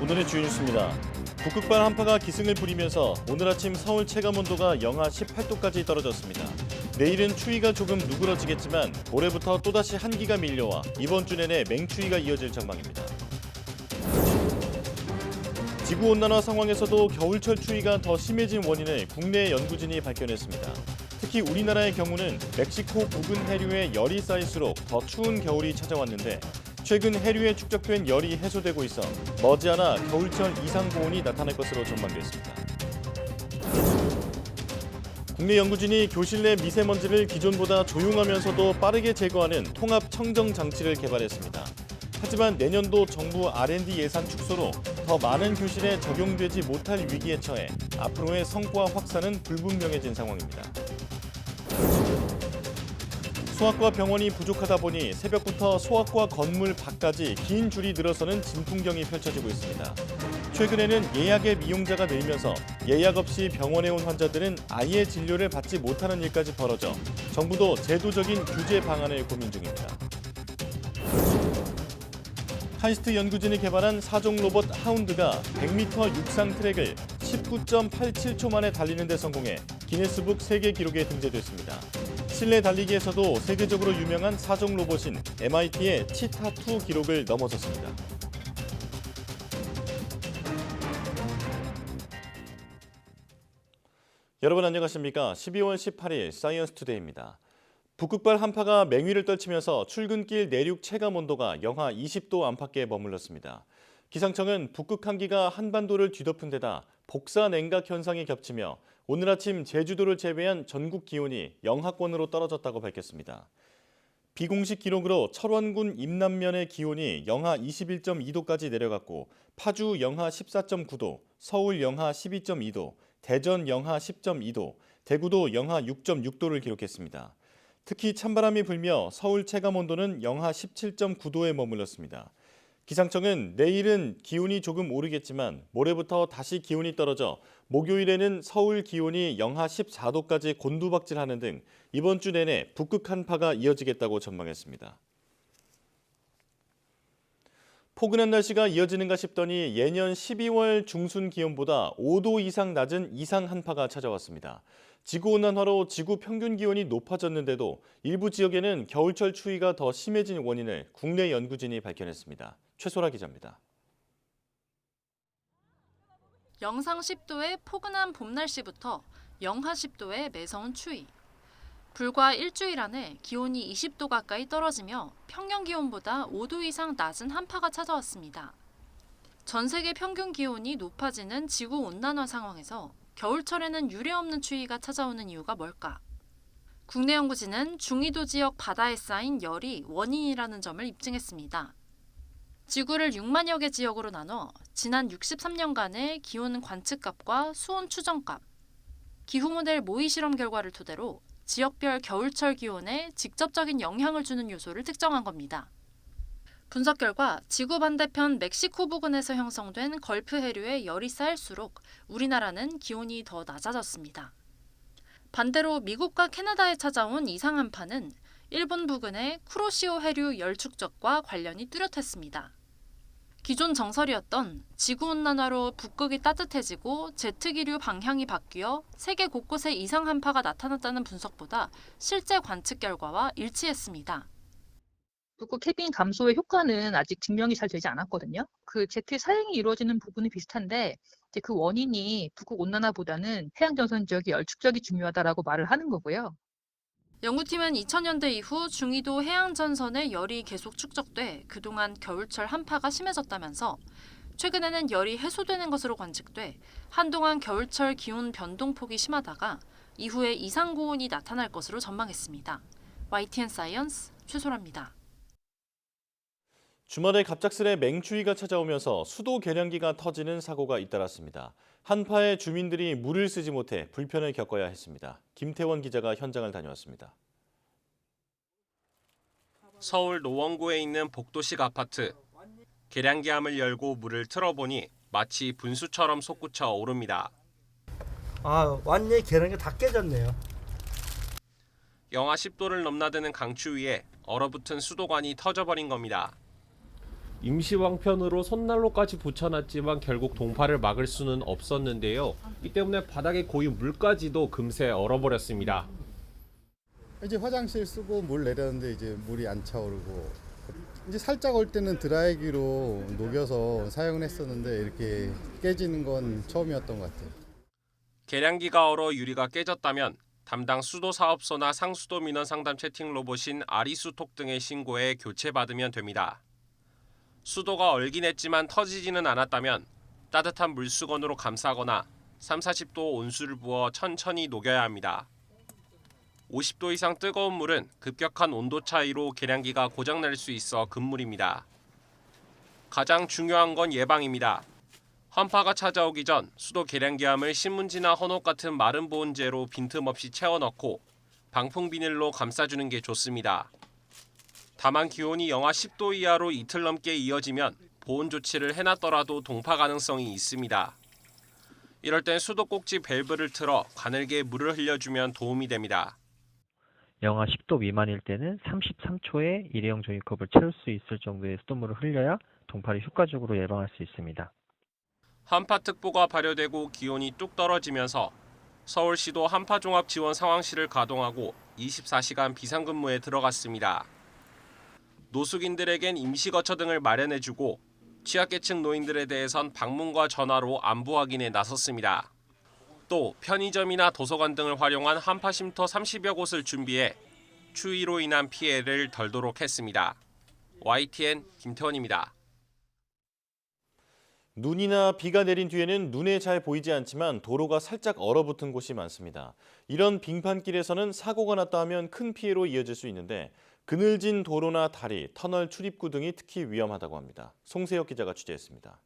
오늘의 주요 뉴스입니다. 북극발 한파가 기승을 부리면서 오늘 아침 서울 체감온도가 영하 18도까지 떨어졌습니다. 내일은 추위가 조금 누그러지겠지만 모레부터 또다시 한기가 밀려와 이번 주 내내 맹추위가 이어질 전망입니다. 지구온난화 상황에서도 겨울철 추위가 더 심해진 원인을 국내 연구진이 밝혀냈습니다. 특히 우리나라의 경우는 멕시코 부근 해류에 열이 쌓일수록 더 추운 겨울이 찾아왔는데 최근 해류에 축적된 열이 해소되고 있어 머지않아 겨울철 이상 고온이 나타날 것으로 전망됐습니다. 국내 연구진이 교실 내 미세먼지를 기존보다 조용하면서도 빠르게 제거하는 통합 청정 장치를 개발했습니다. 하지만 내년도 정부 R&D 예산 축소로 더 많은 교실에 적용되지 못할 위기에 처해 앞으로의 성과 확산은 불분명해진 상황입니다. 소아과 병원이 부족하다 보니 새벽부터 소아과 건물 밖까지 긴 줄이 늘어서는 진풍경이 펼쳐지고 있습니다. 최근에는 예약의 미용자가 늘면서 예약 없이 병원에 온 환자들은 아예 진료를 받지 못하는 일까지 벌어져 정부도 제도적인 규제 방안을 고민 중입니다. 카이스트 연구진이 개발한 4종 로봇 하운드가 100m 육상 트랙을 19.87초 만에 달리는 데 성공해 기네스북 세계 기록에 등재됐습니다. 실내 달리기에서도 세계적으로 유명한 4종 로봇인 MIT의 치타2 기록을 넘어섰습니다. 여러분 안녕하십니까? 12월 18일 사이언스 투데이입니다. 북극발 한파가 맹위를 떨치면서 출근길 내륙 체감온도가 영하 20도 안팎에 머물렀습니다. 기상청은 북극 한기가 한반도를 뒤덮은 데다 복사 냉각 현상이 겹치며 오늘 아침 제주도를 제외한 전국 기온이 영하권으로 떨어졌다고 밝혔습니다. 비공식 기록으로 철원군 임남면의 기온이 영하 21.2도까지 내려갔고 파주 영하 14.9도, 서울 영하 12.2도, 대전 영하 10.2도, 대구도 영하 6.6도를 기록했습니다. 특히 찬바람이 불며 서울 체감온도는 영하 17.9도에 머물렀습니다. 기상청은 내일은 기온이 조금 오르겠지만 모레부터 다시 기온이 떨어져 목요일에는 서울 기온이 영하 14도까지 곤두박질하는 등 이번 주 내내 북극 한파가 이어지겠다고 전망했습니다. 포근한 날씨가 이어지는가 싶더니 예년 12월 중순 기온보다 5도 이상 낮은 이상 한파가 찾아왔습니다. 지구온난화로 지구 평균 기온이 높아졌는데도 일부 지역에는 겨울철 추위가 더 심해진 원인을 국내 연구진이 밝혀냈습니다. 최소라 기자입니다. 영상 10도의 포근한 봄 날씨부터 영하 10도의 매서운 추위. 불과 일주일 안에 기온이 20도 가까이 떨어지며 평년 기온보다 5도 이상 낮은 한파가 찾아왔습니다. 전 세계 평균 기온이 높아지는 지구온난화 상황에서 겨울철에는 유례없는 추위가 찾아오는 이유가 뭘까? 국내 연구진은 중위도 지역 바다에 쌓인 열이 원인이라는 점을 입증했습니다. 지구를 6만여 개 지역으로 나눠 지난 63년간의 기온 관측값과 수온 추정값, 기후 모델 모의 실험 결과를 토대로 지역별 겨울철 기온에 직접적인 영향을 주는 요소를 특정한 겁니다. 분석 결과 지구 반대편 멕시코 부근에서 형성된 걸프 해류에 열이 쌓일수록 우리나라는 기온이 더 낮아졌습니다. 반대로 미국과 캐나다에 찾아온 이상 한파는 일본 부근의 쿠로시오 해류 열 축적과 관련이 뚜렷했습니다. 기존 정설이었던 지구온난화로 북극이 따뜻해지고 제트기류 방향이 바뀌어 세계 곳곳에 이상 한파가 나타났다는 분석보다 실제 관측 결과와 일치했습니다. 북극 해빙 감소의 효과는 아직 증명이 잘 되지 않았거든요. 그 제트 사행이 이루어지는 부분은 비슷한데 이제 그 원인이 북극 온난화보다는 해양 전선 지역의 열 축적이 중요하다라고 말을 하는 거고요. 연구팀은 2000년대 이후 중위도 해양 전선에 열이 계속 축적돼 그동안 겨울철 한파가 심해졌다면서 최근에는 열이 해소되는 것으로 관측돼 한동안 겨울철 기온 변동폭이 심하다가 이후에 이상 고온이 나타날 것으로 전망했습니다. YTN 사이언스 최소라입니다. 주말에 갑작스레 맹추위가 찾아오면서 수도 계량기가 터지는 사고가 잇따랐습니다. 한파에 주민들이 물을 쓰지 못해 불편을 겪어야 했습니다. 김태원 기자가 현장을 다녀왔습니다. 서울 노원구에 있는 복도식 아파트. 계량기 함을 열고 물을 틀어보니 마치 분수처럼 솟구쳐 오릅니다. 완전히 계량기 다 깨졌네요. 영하 10도를 넘나드는 강추위에 얼어붙은 수도관이 터져버린 겁니다. 임시왕편으로 손난로까지 붙여놨지만 결국 동파를 막을 수는 없었는데요. 이 때문에 바닥에 고인 물까지도 금세 얼어버렸습니다. 이제 화장실 쓰고 물 내렸는데 이제 물이 안 차오르고 이제 살짝 올 때는 드라이기로 녹여서 사용을 했었는데 이렇게 깨지는 건 처음이었던 것 같아요. 계량기가 얼어 유리가 깨졌다면 담당 수도 사업소나 상수도 민원 상담 채팅 로봇인 아리수톡 등의 신고에 교체받으면 됩니다. 수도가 얼긴 했지만 터지지는 않았다면 따뜻한 물수건으로 감싸거나 30-40도 온수를 부어 천천히 녹여야 합니다. 50도 이상 뜨거운 물은 급격한 온도 차이로 계량기가 고장날 수 있어 금물입니다. 가장 중요한 건 예방입니다. 환파가 찾아오기 전 수도 계량기함을 신문지나 헌옷 같은 마른 보온재로 빈틈없이 채워넣고 방풍 비닐로 감싸주는 게 좋습니다. 다만 기온이 영하 10도 이하로 이틀 넘게 이어지면 보온 조치를 해놨더라도 동파 가능성이 있습니다. 이럴 땐 수도 꼭지 밸브를 틀어 가늘게 물을 흘려주면 도움이 됩니다. 영하 10도 미만일 때는 33초에 일회용 종이컵을 채울 수 있을 정도의 수돗물을 흘려야 동파를 효과적으로 예방할 수 있습니다. 한파특보가 발효되고 기온이 뚝 떨어지면서 서울시도 한파종합지원 상황실을 가동하고 24시간 비상근무에 들어갔습니다. 노숙인들에겐 임시거처 등을 마련해주고 취약계층 노인들에 대해선 방문과 전화로 안부 확인에 나섰습니다. 또 편의점이나 도서관 등을 활용한 한파 쉼터 30여 곳을 준비해 추위로 인한 피해를 덜도록 했습니다. YTN 김태원입니다. 눈이나 비가 내린 뒤에는 눈에 잘 보이지 않지만 도로가 살짝 얼어붙은 곳이 많습니다. 이런 빙판길에서는 사고가 났다 하면 큰 피해로 이어질 수 있는데 그늘진 도로나 다리, 터널 출입구 등이 특히 위험하다고 합니다. 송세혁 기자가 취재했습니다.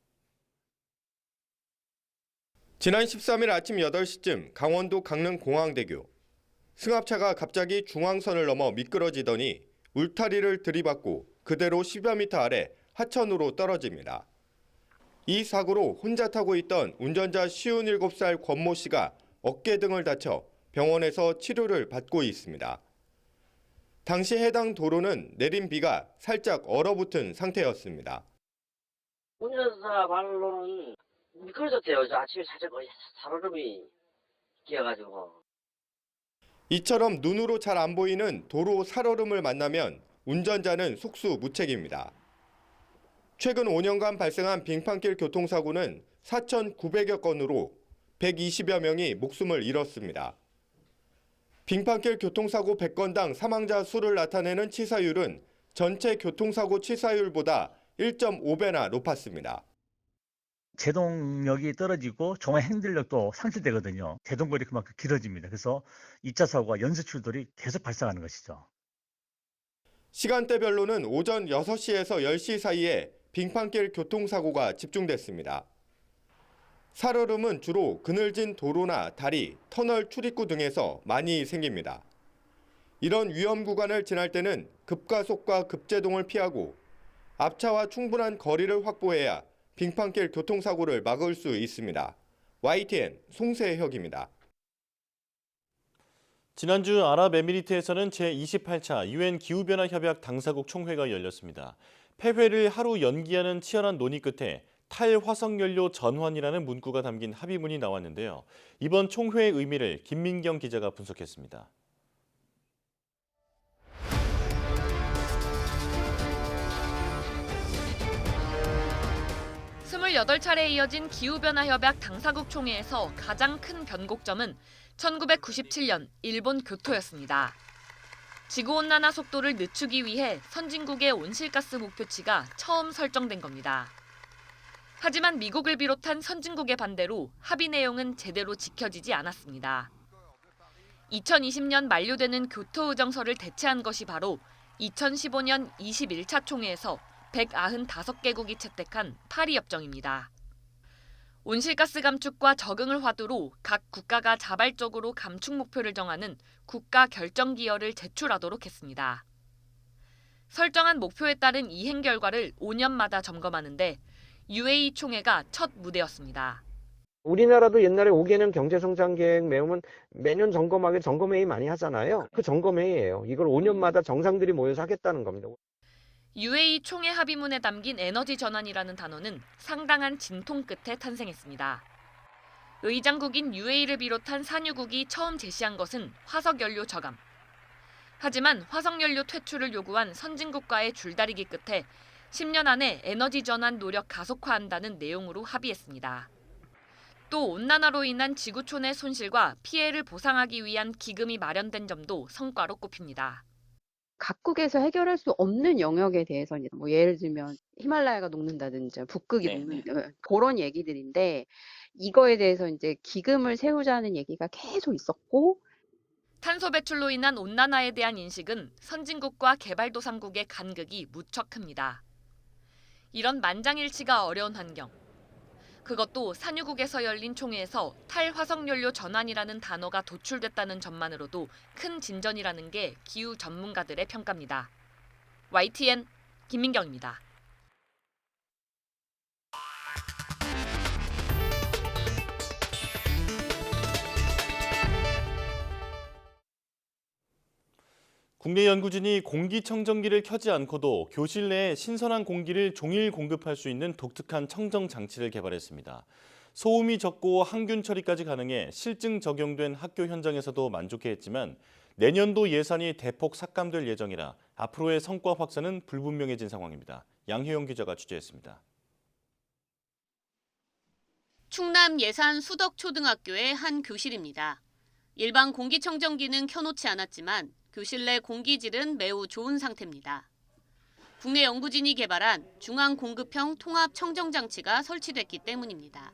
지난 13일 아침 8시쯤 강원도 강릉 공항대교. 승합차가 갑자기 중앙선을 넘어 미끄러지더니 울타리를 들이받고 그대로 10여 미터 아래 하천으로 떨어집니다. 이 사고로 혼자 타고 있던 운전자 57살 권모 씨가 어깨 등을 다쳐 병원에서 치료를 받고 있습니다. 당시 해당 도로는 내린 비가 살짝 얼어붙은 상태였습니다. 운전사 발로는 미끄러졌대요. 저 아침에 살짝 살얼음이 끼어가지고. 이처럼 눈으로 잘 안 보이는 도로 살얼음을 만나면 운전자는 속수무책입니다. 최근 5년간 발생한 빙판길 교통사고는 4,900여 건으로 120여 명이 목숨을 잃었습니다. 빙판길 교통사고 100건당 사망자 수를 나타내는 치사율은 전체 교통사고 치사율보다 1.5배나 높았습니다. 제동력이 떨어지고 종의 행들력도 상실되거든요. 제동거리 그만큼 길어집니다. 그래서 2차 사고가 연쇄출돌이 계속 발생하는 것이죠. 시간대별로는 오전 6시에서 10시 사이에 빙판길 교통사고가 집중됐습니다. 살얼음은 주로 그늘진 도로나 다리, 터널 출입구 등에서 많이 생깁니다. 이런 위험 구간을 지날 때는 급가속과 급제동을 피하고 앞차와 충분한 거리를 확보해야 빙판길 교통사고를 막을 수 있습니다. YTN 송세혁입니다. 지난주 아랍에미리트에서는 제28차 UN 기후변화 협약 당사국 총회가 열렸습니다. 폐회를 하루 연기하는 치열한 논의 끝에 탈화석연료 전환이라는 문구가 담긴 합의문이 나왔는데요. 이번 총회의 의미를 김민경 기자가 분석했습니다. 28차례에 이어진 기후변화협약 당사국 총회에서 가장 큰 변곡점은 1997년 일본 교토였습니다. 지구온난화 속도를 늦추기 위해 선진국의 온실가스 목표치가 처음 설정된 겁니다. 하지만 미국을 비롯한 선진국의 반대로 합의 내용은 제대로 지켜지지 않았습니다. 2020년 만료되는 교토의정서를 대체한 것이 바로 2015년 21차 총회에서 195개국이 채택한 파리협정입니다. 온실가스 감축과 적응을 화두로 각 국가가 자발적으로 감축 목표를 정하는 국가 결정 기여를 제출하도록 했습니다. 설정한 목표에 따른 이행 결과를 5년마다 점검하는데 UAE 총회가 첫 무대였습니다. 우리나라도 옛날에 5개년 경제성장 계획 메우면 매년 점검하게 점검회의 많이 하잖아요. 그 점검회의예요. 이걸 5년마다 정상들이 모여서 하겠다는 겁니다. UAE 총회 합의문에 담긴 에너지 전환이라는 단어는 상당한 진통 끝에 탄생했습니다. 의장국인 UAE를 비롯한 산유국이 처음 제시한 것은 화석연료 저감. 하지만 화석연료 퇴출을 요구한 선진국과의 줄다리기 끝에 10년 안에 에너지 전환 노력 가속화한다는 내용으로 합의했습니다. 또 온난화로 인한 지구촌의 손실과 피해를 보상하기 위한 기금이 마련된 점도 성과로 꼽힙니다. 각국에서 해결할 수 없는 영역에 대해서는 뭐 예를 들면 히말라야가 녹는다든지 북극이 녹는다 그런 얘기들인데 이거에 대해서 이제 기금을 세우자는 얘기가 계속 있었고 탄소 배출로 인한 온난화에 대한 인식은 선진국과 개발도상국의 간극이 무척 큽니다. 이런 만장일치가 어려운 환경. 그것도 산유국에서 열린 총회에서 탈화석연료 전환이라는 단어가 도출됐다는 점만으로도 큰 진전이라는 게 기후 전문가들의 평가입니다. YTN 김민경입니다. 국내 연구진이 공기청정기를 켜지 않고도 교실 내에 신선한 공기를 종일 공급할 수 있는 독특한 청정 장치를 개발했습니다. 소음이 적고 항균 처리까지 가능해 실증 적용된 학교 현장에서도 만족해했지만 내년도 예산이 대폭 삭감될 예정이라 앞으로의 성과 확산은 불분명해진 상황입니다. 양효영 기자가 취재했습니다. 충남 예산 수덕초등학교의 한 교실입니다. 일반 공기청정기는 켜놓지 않았지만 교실 내 공기질은 매우 좋은 상태입니다. 국내 연구진이 개발한 중앙공급형 통합청정장치가 설치됐기 때문입니다.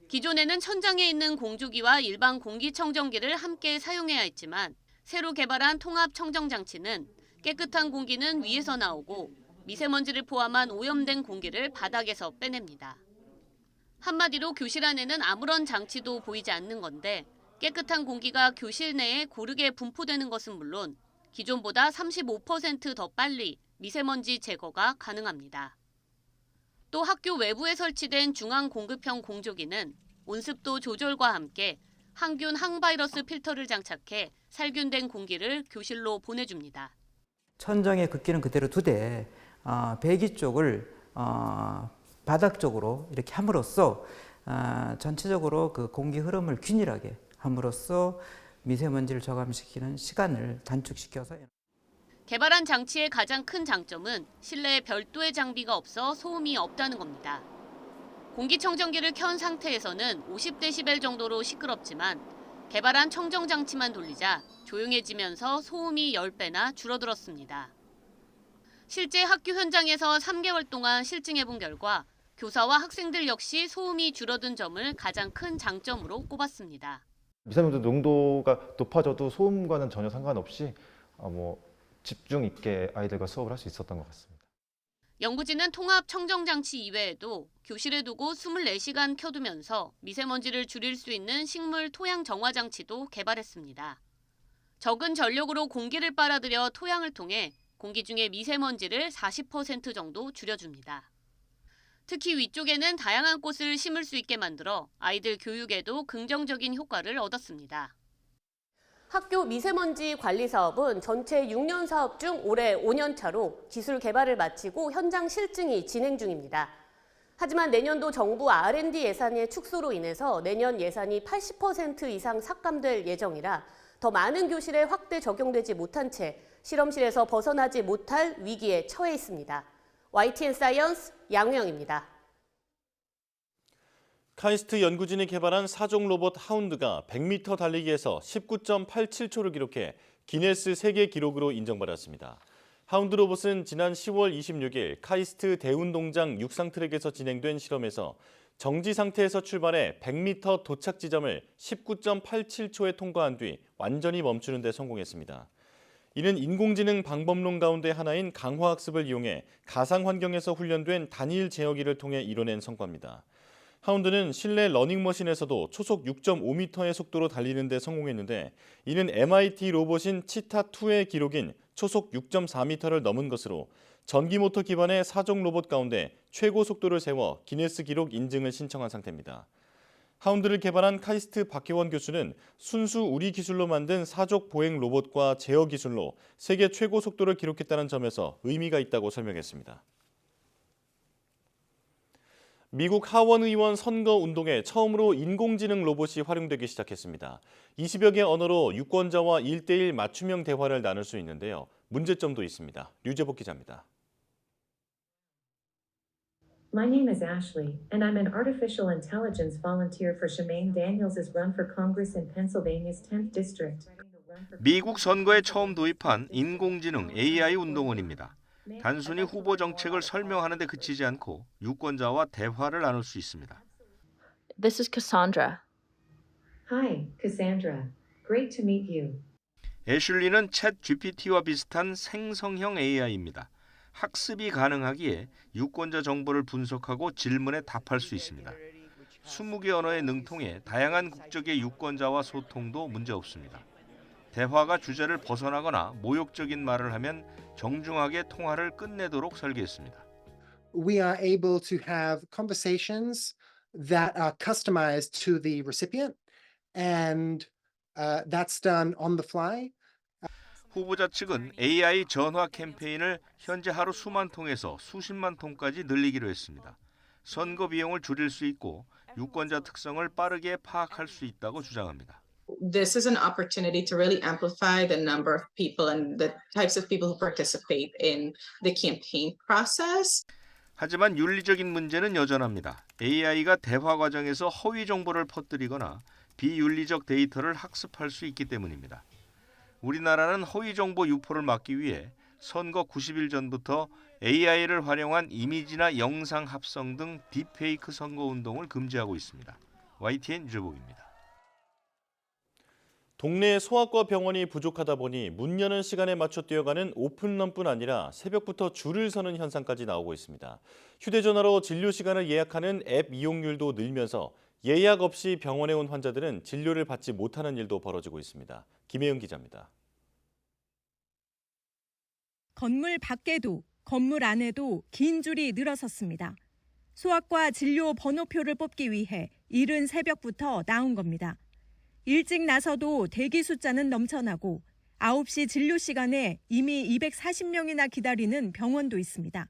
기존에는 천장에 있는 공조기와 일반 공기청정기를 함께 사용해야 했지만 새로 개발한 통합청정장치는 깨끗한 공기는 위에서 나오고 미세먼지를 포함한 오염된 공기를 바닥에서 빼냅니다. 한마디로 교실 안에는 아무런 장치도 보이지 않는 건데 깨끗한 공기가 교실 내에 고르게 분포되는 것은 물론 기존보다 35% 더 빨리 미세먼지 제거가 가능합니다. 또 학교 외부에 설치된 중앙공급형 공조기는 온습도 조절과 함께 항균 항바이러스 필터를 장착해 살균된 공기를 교실로 보내줍니다. 천정의 극기는 그대로 두되 배기 쪽을 바닥 쪽으로 이렇게 함으로써 전체적으로 그 공기 흐름을 균일하게 함으로써 미세먼지를 저감시키는 시간을 단축시켜서 개발한 장치의 가장 큰 장점은 실내에 별도의 장비가 없어 소음이 없다는 겁니다. 공기청정기를 켠 상태에서는 50데시벨 정도로 시끄럽지만 개발한 청정장치만 돌리자 조용해지면서 소음이 10배나 줄어들었습니다. 실제 학교 현장에서 3개월 동안 실증해본 결과 교사와 학생들 역시 소음이 줄어든 점을 가장 큰 장점으로 꼽았습니다. 미세먼지 농도가 높아져도 소음과는 전혀 상관없이 집중 있게 아이들과 수업을 할 수 있었던 것 같습니다. 연구진은 통합 청정장치 이외에도 교실에 두고 24시간 켜두면서 미세먼지를 줄일 수 있는 식물 토양 정화 장치도 개발했습니다. 적은 전력으로 공기를 빨아들여 토양을 통해 공기 중의 미세먼지를 40% 정도 줄여줍니다. 특히 위쪽에는 다양한 꽃을 심을 수 있게 만들어 아이들 교육에도 긍정적인 효과를 얻었습니다. 학교 미세먼지 관리 사업은 전체 6년 사업 중 올해 5년 차로 기술 개발을 마치고 현장 실증이 진행 중입니다. 하지만 내년도 정부 R&D 예산의 축소로 인해서 내년 예산이 80% 이상 삭감될 예정이라 더 많은 교실에 확대 적용되지 못한 채 실험실에서 벗어나지 못할 위기에 처해 있습니다. YTN 사이언스 양우영입니다. 카이스트 연구진이 개발한 사종 로봇 하운드가 100m 달리기에서 19.87초를 기록해 기네스 세계 기록으로 인정받았습니다. 하운드 로봇은 지난 10월 26일 카이스트 대운동장 육상 트랙에서 진행된 실험에서 정지 상태에서 출발해 100m 도착 지점을 19.87초에 통과한 뒤 완전히 멈추는 데 성공했습니다. 이는 인공지능 방법론 가운데 하나인 강화학습을 이용해 가상 환경에서 훈련된 단일 제어기를 통해 이뤄낸 성과입니다. 하운드는 실내 러닝머신에서도 초속 6.5m의 속도로 달리는 데 성공했는데 이는 MIT 로봇인 치타2의 기록인 초속 6.4m를 넘은 것으로 전기모터 기반의 사종 로봇 가운데 최고 속도를 세워 기네스 기록 인증을 신청한 상태입니다. 하운드를 개발한 카이스트 박혜원 교수는 순수 우리 기술로 만든 사족 보행 로봇과 제어 기술로 세계 최고 속도를 기록했다는 점에서 의미가 있다고 설명했습니다. 미국 하원 의원 선거 운동에 처음으로 인공지능 로봇이 활용되기 시작했습니다. 20여 개 언어로 유권자와 1대1 맞춤형 대화를 나눌 수 있는데요. 문제점도 있습니다. 류재복 기자입니다. My name is Ashley, and I'm an artificial intelligence volunteer for Shemaine Daniels' run for Congress in Pennsylvania's 10th District. 미국 선거에 처음 도입한 인공지능 AI 운동원입니다. 단순히 후보 정책을 설명하는 데 그치지 않고 유권자와 대화를 나눌 수 있습니다. This is Cassandra. Hi, Cassandra. Great to meet you. 애슐리는 챗 GPT와 비슷한 생성형 AI입니다. 학습이 가능하기에 유권자 정보를 분석하고 질문에 답할 수 있습니다. 20개 언어에 능통해 다양한 국적의 유권자와 소통도 문제없습니다. 대화가 주제를 벗어나거나 모욕적인 말을 하면 정중하게 통화를 끝내도록 설계했습니다. We are able to have conversations that are customized to the recipient, and that's done on the fly. 후보자 측은 AI 전화 캠페인을 현재 하루 수만 통에서 수십만 통까지 늘리기로 했습니다. 선거 비용을 줄일 수 있고 유권자 특성을 빠르게 파악할 수 있다고 주장합니다. This is an opportunity to really amplify the number of people and the types of people who participate in the campaign process. 하지만 윤리적인 문제는 여전합니다. AI가 대화 과정에서 허위 정보를 퍼뜨리거나 비윤리적 데이터를 학습할 수 있기 때문입니다. 우리나라는 허위 정보 유포를 막기 위해 선거 90일 전부터 AI를 활용한 이미지나 영상 합성 등 딥페이크 선거 운동을 금지하고 있습니다. YTN 유재복입니다. 동네 소아과 병원이 부족하다 보니 문 여는 시간에 맞춰 뛰어가는 오픈런뿐 아니라 새벽부터 줄을 서는 현상까지 나오고 있습니다. 휴대전화로 진료 시간을 예약하는 앱 이용률도 늘면서 예약 없이 병원에 온 환자들은 진료를 받지 못하는 일도 벌어지고 있습니다. 김혜영 기자입니다. 건물 밖에도 건물 안에도 긴 줄이 늘어섰습니다. 소아과 진료 번호표를 뽑기 위해 이른 새벽부터 나온 겁니다. 일찍 나서도 대기 숫자는 넘쳐나고 9시 진료 시간에 이미 240명이나 기다리는 병원도 있습니다.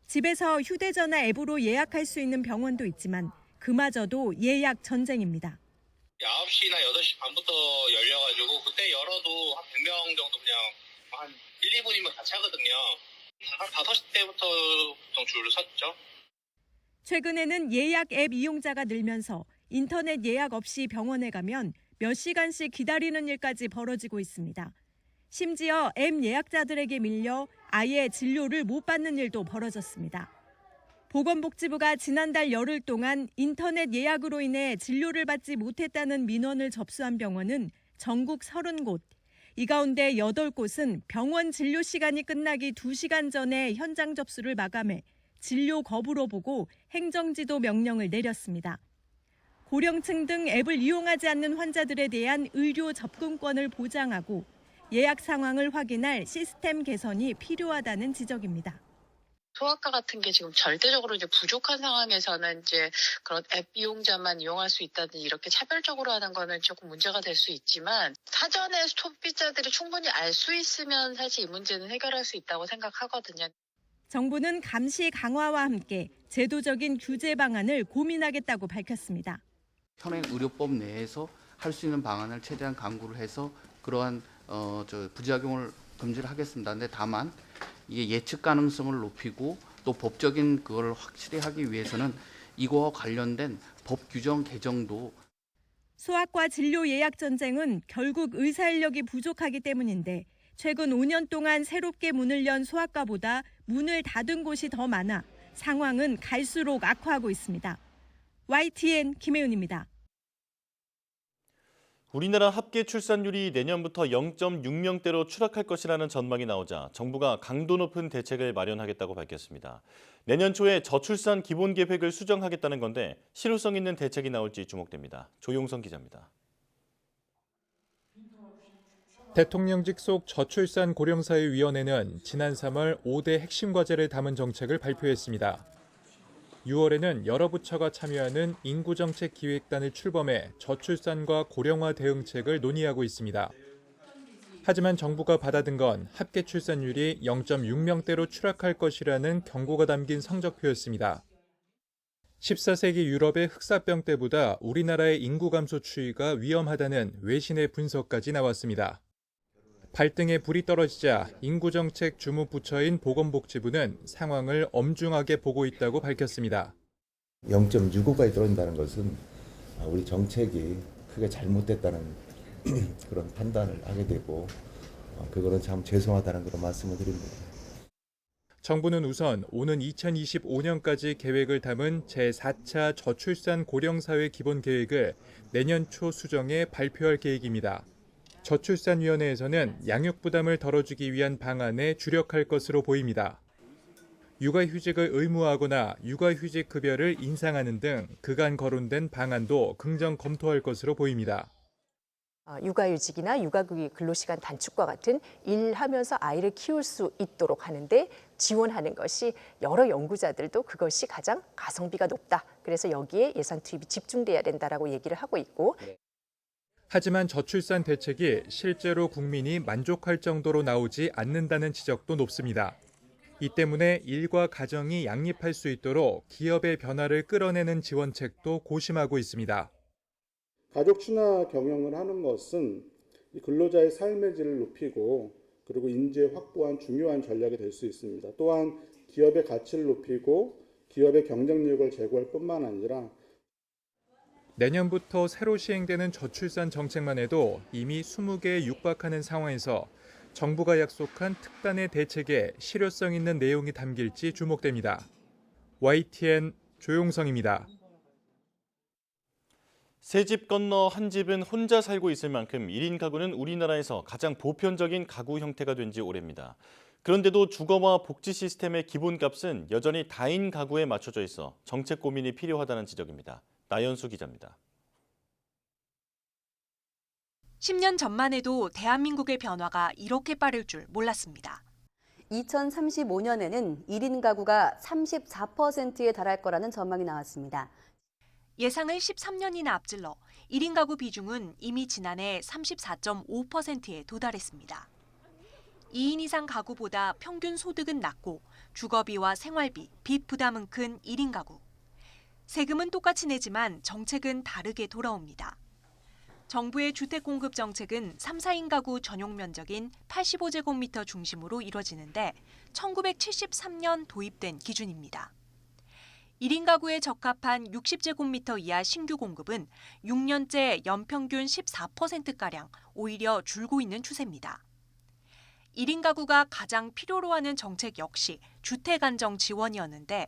집에서 휴대전화 앱으로 예약할 수 있는 병원도 있지만 그마저도 예약 전쟁입니다. 9시나 8시 반부터 열려가지고 그때 열어도 한 100명 정도 그냥 한 1, 2분이면 다 차거든요. 한 5시 때부터 보통 줄을 섰죠. 최근에는 예약 앱 이용자가 늘면서 인터넷 예약 없이 병원에 가면 몇 시간씩 기다리는 일까지 벌어지고 있습니다. 심지어 앱 예약자들에게 밀려 아예 진료를 못 받는 일도 벌어졌습니다. 보건복지부가 지난달 열흘 동안 인터넷 예약으로 인해 진료를 받지 못했다는 민원을 접수한 병원은 전국 30곳. 이 가운데 8곳은 병원 진료 시간이 끝나기 2시간 전에 현장 접수를 마감해 진료 거부로 보고 행정지도 명령을 내렸습니다. 고령층 등 앱을 이용하지 않는 환자들에 대한 의료 접근권을 보장하고 예약 상황을 확인할 시스템 개선이 필요하다는 지적입니다. 소아과 같은 게 지금 절대적으로 이제 부족한 상황에서는 이제 그런 앱 이용자만 이용할 수 있다든지 이렇게 차별적으로 하는 거는 조금 문제가 될 수 있지만 사전에 소비자들이 충분히 알 수 있으면 사실 이 문제는 해결할 수 있다고 생각하거든요. 정부는 감시 강화와 함께 제도적인 규제 방안을 고민하겠다고 밝혔습니다. 현행 의료법 내에서 할 수 있는 방안을 최대한 강구를 해서 그러한 부작용을 금지를 하겠습니다. 근데 다만 이게 예측 가능성을 높이고 또 법적인 그걸 확실히 하기 위해서는 이거와 관련된 법 규정 개정도. 소아과 진료 예약 전쟁은 결국 의사 인력이 부족하기 때문인데 최근 5년 동안 새롭게 문을 연 소아과보다 문을 닫은 곳이 더 많아 상황은 갈수록 악화하고 있습니다. YTN 김혜윤입니다. 우리나라 합계 출산율이 내년부터 0.6명대로 추락할 것이라는 전망이 나오자 정부가 강도 높은 대책을 마련하겠다고 밝혔습니다. 내년 초에 저출산 기본 계획을 수정하겠다는 건데 실효성 있는 대책이 나올지 주목됩니다. 조용성 기자입니다. 대통령직 속 저출산 고령사회 위원회는 지난 3월 5대 핵심 과제를 담은 정책을 발표했습니다. 6월에는 여러 부처가 참여하는 인구정책기획단을 출범해 저출산과 고령화 대응책을 논의하고 있습니다. 하지만 정부가 받아든 건 합계 출산율이 0.6명대로 추락할 것이라는 경고가 담긴 성적표였습니다. 14세기 유럽의 흑사병 때보다 우리나라의 인구 감소 추이가 위험하다는 외신의 분석까지 나왔습니다. 발등에 불이 떨어지자 인구정책 주무부처인 보건복지부는 상황을 엄중하게 보고 있다고 밝혔습니다. 0.65까지 떨어진다는 것은 우리 정책이 크게 잘못됐다는 그런 판단을 하게 되고 그거는 참 죄송하다는 그런 말씀을 드립니다. 정부는 우선 오는 2025년까지 계획을 담은 제4차 저출산 고령사회 기본계획을 내년 초 수정해 발표할 계획입니다. 저출산위원회에서는 양육 부담을 덜어주기 위한 방안에 주력할 것으로 보입니다. 육아휴직을 의무화하거나 육아휴직 급여를 인상하는 등 그간 거론된 방안도 긍정 검토할 것으로 보입니다. 육아휴직이나 육아휴직 근로시간 단축과 같은 일하면서 아이를 키울 수 있도록 하는데 지원하는 것이 여러 연구자들도 그것이 가장 가성비가 높다. 그래서 여기에 예산 투입이 집중돼야 된다라고 얘기를 하고 있고. 하지만 저출산 대책이 실제로 국민이 만족할 정도로 나오지 않는다는 지적도 높습니다. 이 때문에 일과 가정이 양립할 수 있도록 기업의 변화를 끌어내는 지원책도 고심하고 있습니다. 가족 친화 경영을 하는 것은 근로자의 삶의 질을 높이고 그리고 인재 확보한 중요한 전략이 될 수 있습니다. 또한 기업의 가치를 높이고 기업의 경쟁력을 제고할 뿐만 아니라 내년부터 새로 시행되는 저출산 정책만 해도 이미 20개에 육박하는 상황에서 정부가 약속한 특단의 대책에 실효성 있는 내용이 담길지 주목됩니다. YTN 조용성입니다. 세 집 건너 한 집은 혼자 살고 있을 만큼 1인 가구는 우리나라에서 가장 보편적인 가구 형태가 된 지 오래입니다. 그런데도 주거와 복지 시스템의 기본값은 여전히 다인 가구에 맞춰져 있어 정책 고민이 필요하다는 지적입니다. 나연수 기자입니다. 10년 전만 해도 대한민국의 변화가 이렇게 빠를 줄 몰랐습니다. 2035년에는 1인 가구가 34%에 달할 거라는 전망이 나왔습니다. 예상을 13년이나 앞질러 1인 가구 비중은 이미 지난해 34.5%에 도달했습니다. 2인 이상 가구보다 평균 소득은 낮고 주거비와 생활비, 빚 부담은 큰 1인 가구. 세금은 똑같이 내지만 정책은 다르게 돌아옵니다. 정부의 주택 공급 정책은 3, 4인 가구 전용 면적인 85제곱미터 중심으로 이뤄지는데 1973년 도입된 기준입니다. 1인 가구에 적합한 60제곱미터 이하 신규 공급은 6년째 연평균 14%가량 오히려 줄고 있는 추세입니다. 1인 가구가 가장 필요로 하는 정책 역시 주택 안정 지원이었는데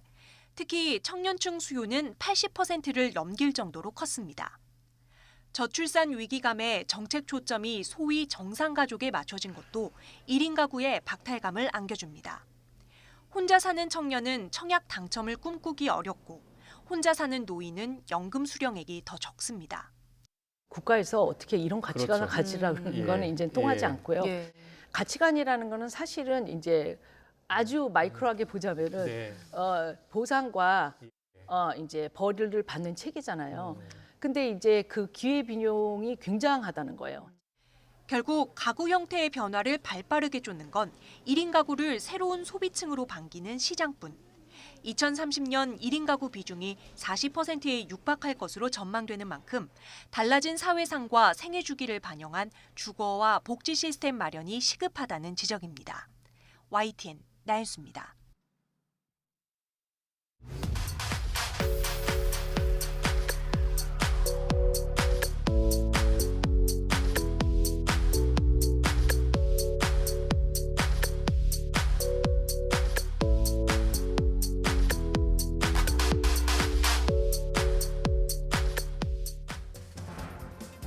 특히 청년층 수요는 80%를 넘길 정도로 컸습니다. 저출산 위기감에 정책 초점이 소위 정상가족에 맞춰진 것도 1인 가구에 박탈감을 안겨줍니다. 혼자 사는 청년은 청약 당첨을 꿈꾸기 어렵고 혼자 사는 노인은 연금 수령액이 더 적습니다. 국가에서 어떻게 이런 가치관을 가지라는 거는 이제 통하지 않고요. 가치관이라는 거는 사실은 이제 아주 마이크로하게 보자면은 보상과 이제 벌을 받는 체계잖아요. 근데 이제 그 기회비용이 굉장하다는 거예요. 결국 가구 형태의 변화를 발빠르게 쫓는 건 1인 가구를 새로운 소비층으로 반기는 시장뿐. 2030년 1인 가구 비중이 40%에 육박할 것으로 전망되는 만큼 달라진 사회상과 생애 주기를 반영한 주거와 복지 시스템 마련이 시급하다는 지적입니다. YTN 나연수입니다.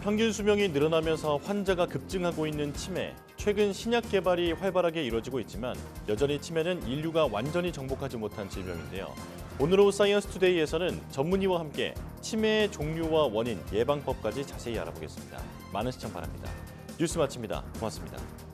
평균 수명이 늘어나면서 환자가 급증하고 있는 치매. 최근 신약 개발이 활발하게 이루어지고 있지만 여전히 치매는 인류가 완전히 정복하지 못한 질병인데요. 오늘 오후 사이언스 투데이에서는 전문의와 함께 치매의 종류와 원인, 예방법까지 자세히 알아보겠습니다. 많은 시청 바랍니다. 뉴스 마칩니다. 고맙습니다.